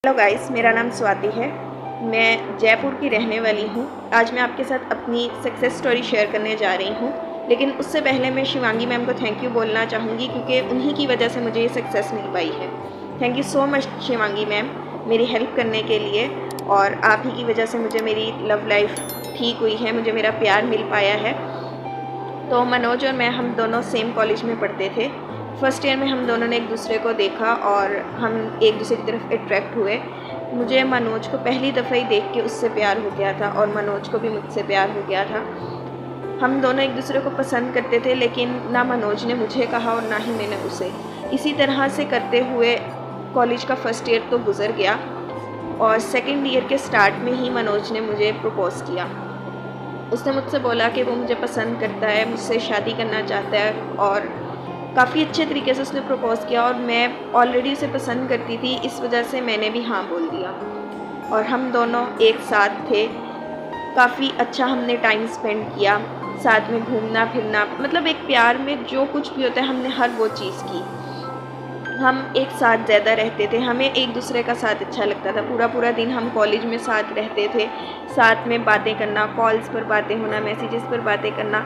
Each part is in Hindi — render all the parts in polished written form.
हेलो गाइस, मेरा नाम स्वाति है। मैं जयपुर की रहने वाली हूँ। आज मैं आपके साथ अपनी सक्सेस स्टोरी शेयर करने जा रही हूँ, लेकिन उससे पहले मैं शिवांगी मैम को थैंक यू बोलना चाहूँगी क्योंकि उन्हीं की वजह से मुझे ये सक्सेस मिल पाई है। Thank you so much Shivangi ma'am, मेरी हेल्प करने के लिए। और आप ही की वजह से मुझे मेरी लव लाइफ ठीक हुई है, मुझे मेरा प्यार मिल पाया है। तो मनोज और मैं हम दोनों सेम कॉलेज में पढ़ते थे। फर्स्ट ईयर में हम दोनों ने एक दूसरे को देखा और हम एक दूसरे की तरफ अट्रैक्ट हुए। मुझे मनोज को पहली दफ़ा ही देख के उससे प्यार हो गया था और मनोज को भी मुझसे प्यार हो गया था। हम दोनों एक दूसरे को पसंद करते थे, लेकिन ना मनोज ने मुझे कहा और ना ही मैंने उसे। इसी तरह से करते हुए कॉलेज का फर्स्ट ईयर तो गुजर गया और सेकेंड ईयर के स्टार्ट में ही मनोज ने मुझे प्रपोज़ किया। उसने मुझसे बोला कि वो मुझे पसंद करता है, मुझसे शादी करना चाहता है और काफ़ी अच्छे तरीके से उसने प्रपोज़ किया। और मैं ऑलरेडी उसे पसंद करती थी, इस वजह से मैंने भी हाँ बोल दिया और हम दोनों एक साथ थे। काफ़ी अच्छा हमने टाइम स्पेंड किया, साथ में घूमना फिरना, मतलब एक प्यार में जो कुछ भी होता है हमने हर वो चीज़ की। हम एक साथ ज़्यादा रहते थे, हमें एक दूसरे का साथ अच्छा लगता था। पूरा पूरा दिन हम कॉलेज में साथ रहते थे, साथ में बातें करना, कॉल्स पर बातें होना, मैसेजेस पर बातें करना,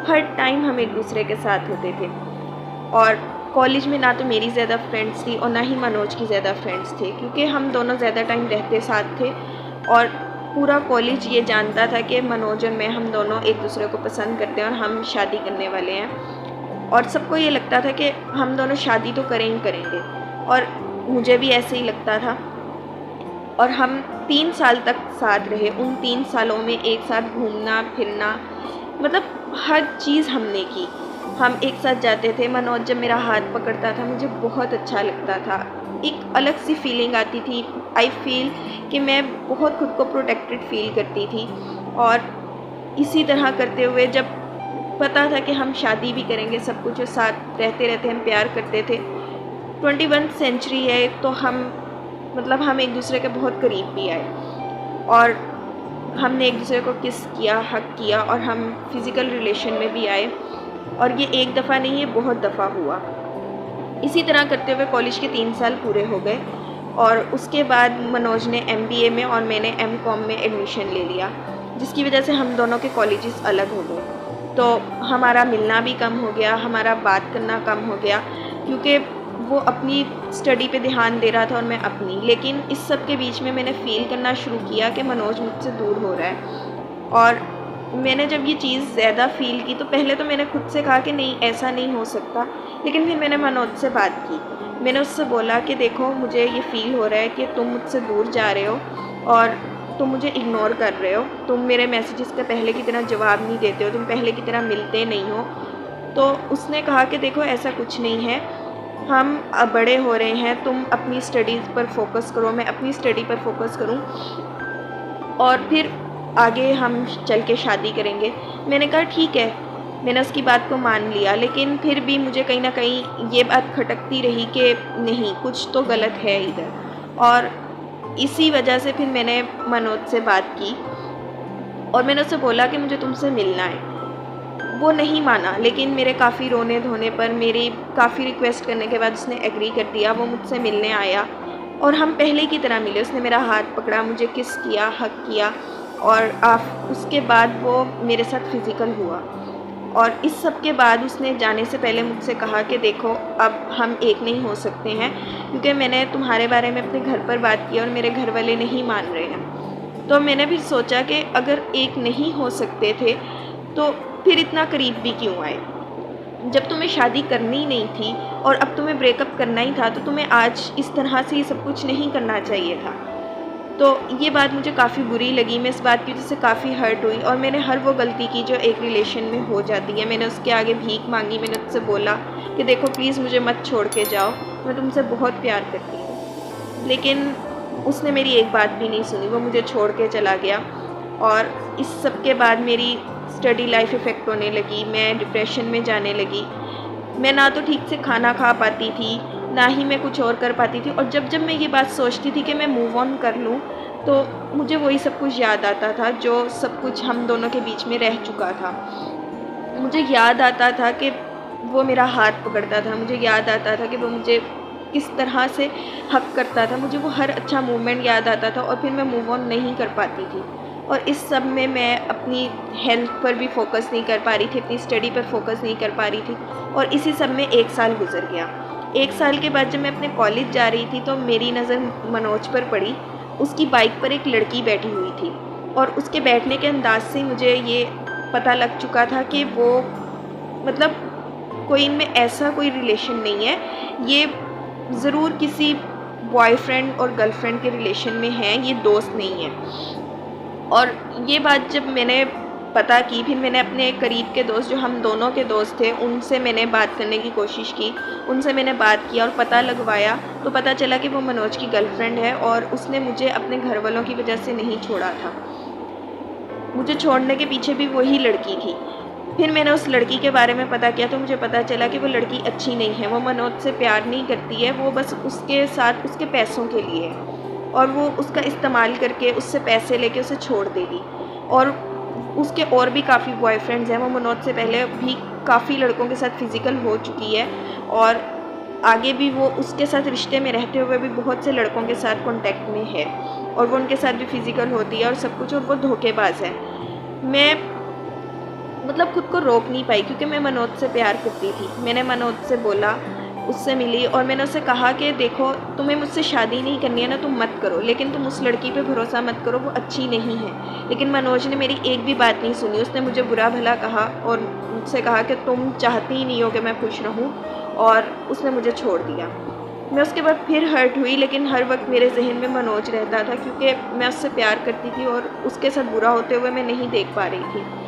हर टाइम हम एक दूसरे के साथ होते थे। और कॉलेज में ना तो मेरी ज़्यादा फ्रेंड्स थी और ना ही मनोज की ज़्यादा फ्रेंड्स थे, क्योंकि हम दोनों ज़्यादा टाइम रहते साथ थे। और पूरा कॉलेज ये जानता था कि मनोज और मैं हम दोनों एक दूसरे को पसंद करते हैं और हम शादी करने वाले हैं। और सबको ये लगता था कि हम दोनों शादी तो करेंगे और मुझे भी ऐसे ही लगता था। और हम 3 साल तक साथ रहे। उन 3 सालों में एक साथ घूमना फिरना, मतलब हर चीज़ हमने की। हम एक साथ जाते थे। मनोज जब मेरा हाथ पकड़ता था मुझे बहुत अच्छा लगता था, एक अलग सी फीलिंग आती थी। आई फील कि मैं बहुत खुद को प्रोटेक्टेड फील करती थी। और इसी तरह करते हुए जब पता था कि हम शादी भी करेंगे, सब कुछ साथ रहते रहते हम प्यार करते थे। 21वीं सेंचुरी है तो हम एक दूसरे के बहुत करीब भी आए और हमने एक दूसरे को किस किया, हक किया और हम फिज़िकल रिलेशन में भी आए। और ये एक दफ़ा नहीं, ये बहुत दफ़ा हुआ। इसी तरह करते हुए कॉलेज के 3 साल पूरे हो गए और उसके बाद मनोज ने MBA में और मैंने MCOM में एडमिशन ले लिया, जिसकी वजह से हम दोनों के कॉलेजेस अलग हो गए। तो हमारा मिलना भी कम हो गया, हमारा बात करना कम हो गया, क्योंकि वो अपनी स्टडी पे ध्यान दे रहा था और मैं अपनी। लेकिन इस सब के बीच में मैंने फ़ील करना शुरू किया कि मनोज मुझसे दूर हो रहा है। और मैंने जब ये चीज़ ज़्यादा फ़ील की तो पहले तो मैंने खुद से कहा कि नहीं, ऐसा नहीं हो सकता। लेकिन फिर मैंने मनोज से बात की। मैंने उससे बोला कि देखो, मुझे ये फ़ील हो रहा है कि तुम मुझसे दूर जा रहे हो और तुम मुझे इग्नोर कर रहे हो, तुम मेरे मैसेजेस का पहले की तरह जवाब नहीं देते हो, तुम पहले की तरह मिलते नहीं हो। तो उसने कहा कि देखो, ऐसा कुछ नहीं है, हम अब बड़े हो रहे हैं, तुम अपनी स्टडीज़ पर फोकस करो, मैं अपनी स्टडी पर फोकस करूं और फिर आगे हम चल के शादी करेंगे। मैंने कहा ठीक है, मैंने उसकी बात को मान लिया। लेकिन फिर भी मुझे कहीं ना कहीं ये बात खटकती रही कि नहीं, कुछ तो गलत है इधर। और इसी वजह से फिर मैंने मनोज से बात की और मैंने उससे बोला कि मुझे तुमसे मिलना है। वो नहीं माना, लेकिन मेरे काफ़ी रोने धोने पर, मेरी काफ़ी रिक्वेस्ट करने के बाद उसने एग्री कर दिया। वो मुझसे मिलने आया और हम पहले की तरह मिले। उसने मेरा हाथ पकड़ा, मुझे किस किया, हक किया और उसके बाद वो मेरे साथ फिज़िकल हुआ। और इस सब के बाद उसने जाने से पहले मुझसे कहा कि देखो, अब हम एक नहीं हो सकते हैं, क्योंकि मैंने तुम्हारे बारे में अपने घर पर बात की और मेरे घर वाले नहीं मान रहे हैं। तो मैंने भी सोचा कि अगर एक नहीं हो सकते थे तो फिर इतना करीब भी क्यों आए। जब तुम्हें शादी करनी ही नहीं थी और अब तुम्हें ब्रेकअप करना ही था, तो तुम्हें आज इस तरह से ये सब कुछ नहीं करना चाहिए था। तो ये बात मुझे काफ़ी बुरी लगी। मैं इस बात की वजह से काफ़ी हर्ट हुई और मैंने हर वो गलती की जो एक रिलेशन में हो जाती है। मैंने उसके आगे भीख मांगी, मैंने उससे बोला कि देखो प्लीज़ मुझे मत छोड़ के जाओ, मैं तुमसे बहुत प्यार करती हूँ। लेकिन उसने मेरी एक बात भी नहीं सुनी, वो मुझे छोड़ के चला गया। और इस सब के बाद मेरी स्टडी लाइफ इफ़ेक्ट होने लगी, मैं डिप्रेशन में जाने लगी। मैं ना तो ठीक से खाना खा पाती थी, ना ही मैं कुछ और कर पाती थी। और जब जब मैं ये बात सोचती थी कि मैं मूव ऑन कर लूँ, तो मुझे वही सब कुछ याद आता था जो सब कुछ हम दोनों के बीच में रह चुका था। मुझे याद आता था कि वो मेरा हाथ पकड़ता था, मुझे याद आता था कि वो मुझे किस तरह से हक करता था, मुझे वो हर अच्छा मोमेंट याद आता था और फिर मैं मूव ऑन नहीं कर पाती थी। और इस सब में मैं अपनी हेल्थ पर भी फोकस नहीं कर पा रही थी, अपनी स्टडी पर फोकस नहीं कर पा रही थी। और इसी सब में 1 साल गुजर गया। 1 साल के बाद जब मैं अपने कॉलेज जा रही थी तो मेरी नज़र मनोज पर पड़ी। उसकी बाइक पर एक लड़की बैठी हुई थी और उसके बैठने के अंदाज से मुझे ये पता लग चुका था कि वो मतलब कोई इनमें ऐसा कोई रिलेशन नहीं है, ये ज़रूर किसी बॉयफ्रेंड और गर्लफ्रेंड के रिलेशन में हैं, ये दोस्त नहीं है। और ये बात जब मैंने पता की, फिर मैंने अपने करीब के दोस्त, जो हम दोनों के दोस्त थे, उनसे मैंने बात करने की कोशिश की, उनसे मैंने बात किया और पता लगवाया तो पता चला कि वो मनोज की गर्लफ्रेंड है और उसने मुझे अपने घर वालों की वजह से नहीं छोड़ा था। मुझे छोड़ने के पीछे भी वही लड़की थी। फिर मैंने उस लड़की के बारे में पता किया तो मुझे पता चला कि वो लड़की अच्छी नहीं है, वो मनोज से प्यार नहीं करती है, वो बस उसके साथ उसके पैसों के लिए है और वो उसका इस्तेमाल करके उससे पैसे लेके उसे छोड़ देगी। और उसके और भी काफ़ी बॉयफ्रेंड्स हैं, वो मनोज से पहले भी काफ़ी लड़कों के साथ फिज़िकल हो चुकी है और आगे भी वो उसके साथ रिश्ते में रहते हुए भी बहुत से लड़कों के साथ कांटेक्ट में है और वो उनके साथ भी फिज़िकल होती है और सब कुछ, और वो धोखेबाज है। मैं मतलब खुद को रोक नहीं पाई क्योंकि मैं मनोज से प्यार करती थी। मैंने मनोज से बोला, उससे मिली और मैंने उससे कहा कि देखो, तुम्हें मुझसे शादी नहीं करनी है ना, तुम मत करो, लेकिन तुम उस लड़की पे भरोसा मत करो, वो अच्छी नहीं है। लेकिन मनोज ने मेरी एक भी बात नहीं सुनी। उसने मुझे बुरा भला कहा और मुझसे कहा कि तुम चाहती ही नहीं हो कि मैं खुश रहूं, और उसने मुझे छोड़ दिया। मैं उसके बाद फिर हर्ट हुई, लेकिन हर वक्त मेरे जहन में मनोज रहता था क्योंकि मैं उससे प्यार करती थी और उसके साथ बुरा होते हुए मैं नहीं देख पा रही थी।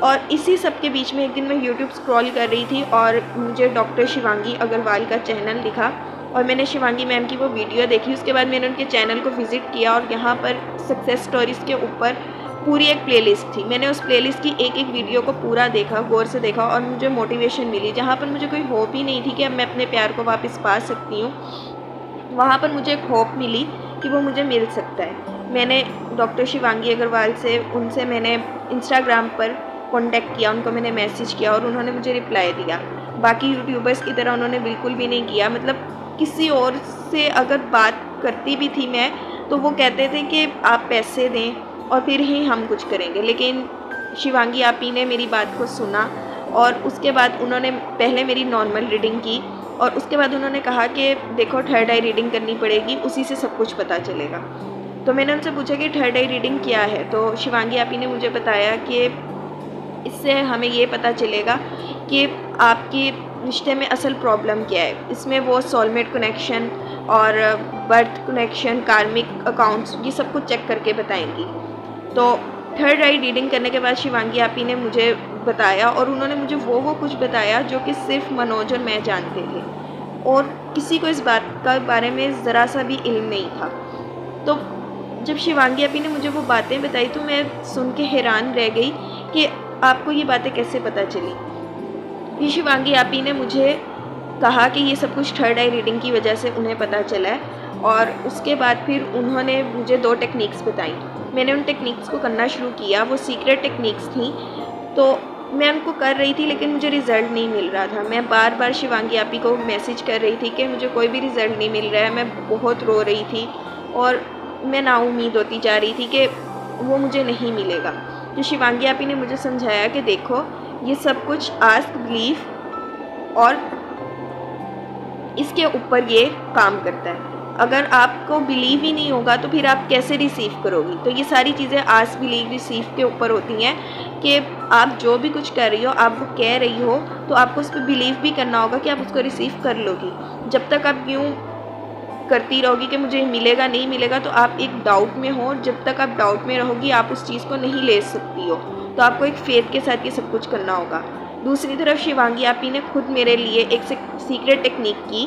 और इसी सब के बीच में एक दिन मैं यूट्यूब स्क्रॉल कर रही थी और मुझे डॉक्टर शिवांगी अग्रवाल का चैनल दिखा और मैंने शिवांगी मैम की वो वीडियो देखी। उसके बाद मैंने उनके चैनल को विज़िट किया और यहाँ पर सक्सेस स्टोरीज़ के ऊपर पूरी एक प्लेलिस्ट थी। मैंने उस प्लेलिस्ट की एक एक वीडियो को पूरा देखा, गौर से देखा और मुझे मोटिवेशन मिली। जहाँ पर मुझे कोई होप ही नहीं थी कि अब मैं अपने प्यार को वापस पा सकती हूँ, वहाँ पर मुझे एक होप मिली कि वो मुझे मिल सकता है। मैंने डॉक्टर शिवांगी अग्रवाल से उनसे मैंने इंस्टाग्राम पर कांटेक्ट किया, उनको मैंने मैसेज किया और उन्होंने मुझे रिप्लाई दिया। बाकी यूट्यूबर्स की तरह उन्होंने बिल्कुल भी नहीं किया। मतलब किसी और से अगर बात करती भी थी मैं, तो वो कहते थे कि आप पैसे दें और फिर ही हम कुछ करेंगे। लेकिन शिवांगी आपी ने मेरी बात को सुना और उसके बाद उन्होंने पहले मेरी नॉर्मल रीडिंग की और उसके बाद उन्होंने कहा कि देखो, थर्ड आई रीडिंग करनी पड़ेगी, उसी से सब कुछ पता चलेगा। तो मैंने उनसे पूछा कि थर्ड आई रीडिंग क्या है, तो शिवांगी आपी ने मुझे बताया कि इससे हमें ये पता चलेगा कि आपके रिश्ते में असल प्रॉब्लम क्या है। इसमें वो सोलमेट कनेक्शन और बर्थ कनेक्शन, कार्मिक अकाउंट्स, ये सब कुछ चेक करके बताएंगी। तो थर्ड आई रीडिंग करने के बाद शिवांगी आपी ने मुझे बताया और उन्होंने मुझे वो कुछ बताया जो कि सिर्फ मनोज और मैं जानते थे और किसी को इस बात का बारे में ज़रा सा भी इल्म नहीं था। तो जब शिवांगी आपी ने मुझे वो बातें बताई तो मैं सुन के हैरान रह गई कि आपको ये बातें कैसे पता चली। फिर शिवांगी आपी ने मुझे कहा कि ये सब कुछ थर्ड आई रीडिंग की वजह से उन्हें पता चला है और उसके बाद फिर उन्होंने मुझे 2 टेक्निक्स बताई। मैंने उन टेक्निक्स को करना शुरू किया। वो सीक्रेट टेक्निक्स थी, तो मैं उनको कर रही थी लेकिन मुझे रिज़ल्ट नहीं मिल रहा था। मैं बार बार शिवांगी आपी को मैसेज कर रही थी कि मुझे कोई भी रिज़ल्ट नहीं मिल रहा है। मैं बहुत रो रही थी और मैं नाउम्मीद होती जा रही थी कि वो मुझे नहीं मिलेगा। तो शिवांगी आपी ने मुझे समझाया कि देखो, ये सब कुछ आस्क, बिलीव और इसके ऊपर ये काम करता है। अगर आपको बिलीव ही नहीं होगा तो फिर आप कैसे रिसीव करोगी। तो ये सारी चीज़ें आस्क, बिलीव, रिसीव के ऊपर होती हैं कि आप जो भी कुछ कर रही हो, आप वो कह रही हो, तो आपको उस पर बिलीव भी करना होगा कि आप उसको रिसीव कर लोगी। जब तक आप यूँ करती रहोगी कि मुझे मिलेगा नहीं मिलेगा, तो आप एक डाउट में हो। जब तक आप डाउट में रहोगी, आप उस चीज़ को नहीं ले सकती हो। तो आपको एक फेथ के साथ ये सब कुछ करना होगा। दूसरी तरफ शिवांगी आपी ने खुद मेरे लिए एक सीक्रेट टेक्निक की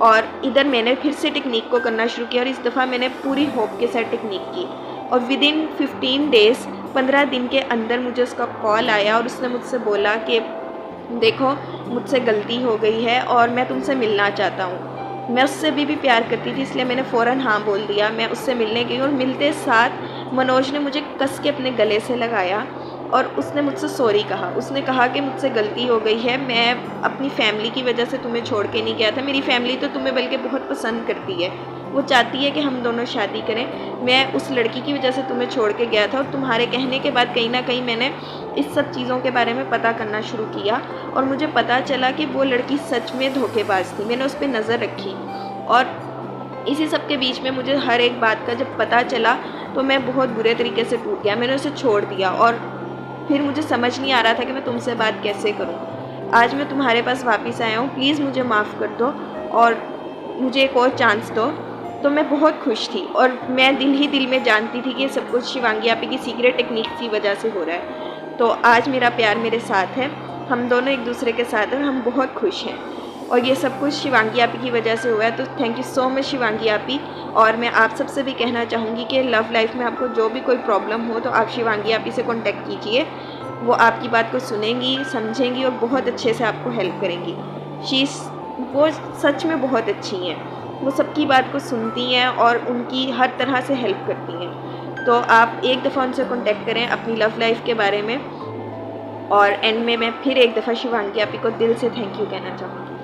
और इधर मैंने फिर से टेक्निक को करना शुरू किया और इस दफ़ा मैंने पूरी होप के साथ टेक्निक की और विदिन 15 डेज़, 15 दिन के अंदर मुझे उसका कॉल आया और उसने मुझसे बोला कि देखो, मुझसे गलती हो गई है और मैं तुमसे मिलना चाहता हूँ। मैं उससे भी प्यार करती थी, इसलिए मैंने फ़ौरन हाँ बोल दिया। मैं उससे मिलने गई और मिलते साथ मनोज ने मुझे कस के अपने गले से लगाया और उसने मुझसे सॉरी कहा। उसने कहा कि मुझसे गलती हो गई है, मैं अपनी फ़ैमिली की वजह से तुम्हें छोड़ के नहीं गया था। मेरी फ़ैमिली तो तुम्हें बल्कि बहुत पसंद करती है, वो चाहती है कि हम दोनों शादी करें। मैं उस लड़की की वजह से तुम्हें छोड़ के गया था और तुम्हारे कहने के बाद कहीं ना कहीं मैंने इस सब चीज़ों के बारे में पता करना शुरू किया और मुझे पता चला कि वो लड़की सच में धोखेबाज थी। मैंने उस पर नज़र रखी और इसी सब के बीच में मुझे हर एक बात का जब पता चला तो मैं बहुत बुरे तरीके से टूट गया। मैंने उसे छोड़ दिया और फिर मुझे समझ नहीं आ रहा था कि मैं तुमसे बात कैसे करूं। आज मैं तुम्हारे पास वापस आया हूं, प्लीज़ मुझे माफ़ कर दो और मुझे एक और चांस दो। तो मैं बहुत खुश थी और मैं दिल ही दिल में जानती थी कि ये सब कुछ शिवांगी आपी की सीक्रेट टेक्निक की वजह से हो रहा है। तो आज मेरा प्यार मेरे साथ है, हम दोनों एक दूसरे के साथ हैं, हम बहुत खुश हैं और ये सब कुछ शिवांगी आपी की वजह से हुआ है। तो thank you so much Shivangi आपी। और मैं आप सबसे भी कहना चाहूँगी कि लव लाइफ में आपको जो भी कोई प्रॉब्लम हो तो आप शिवांगी आपी से कॉन्टैक्ट कीजिए, वो आपकी बात को सुनेंगी, समझेंगी और बहुत अच्छे से आपको हेल्प करेंगी। वो सच में बहुत अच्छी हैं, वो सबकी बात को सुनती हैं और उनकी हर तरह से हेल्प करती हैं। तो आप एक दफ़ा उनसे कॉन्टैक्ट करें अपनी लव लाइफ के बारे में। और एंड में मैं फिर एक दफ़ा शिवांगी आपी को दिल से थैंक यू कहना चाहूँगी।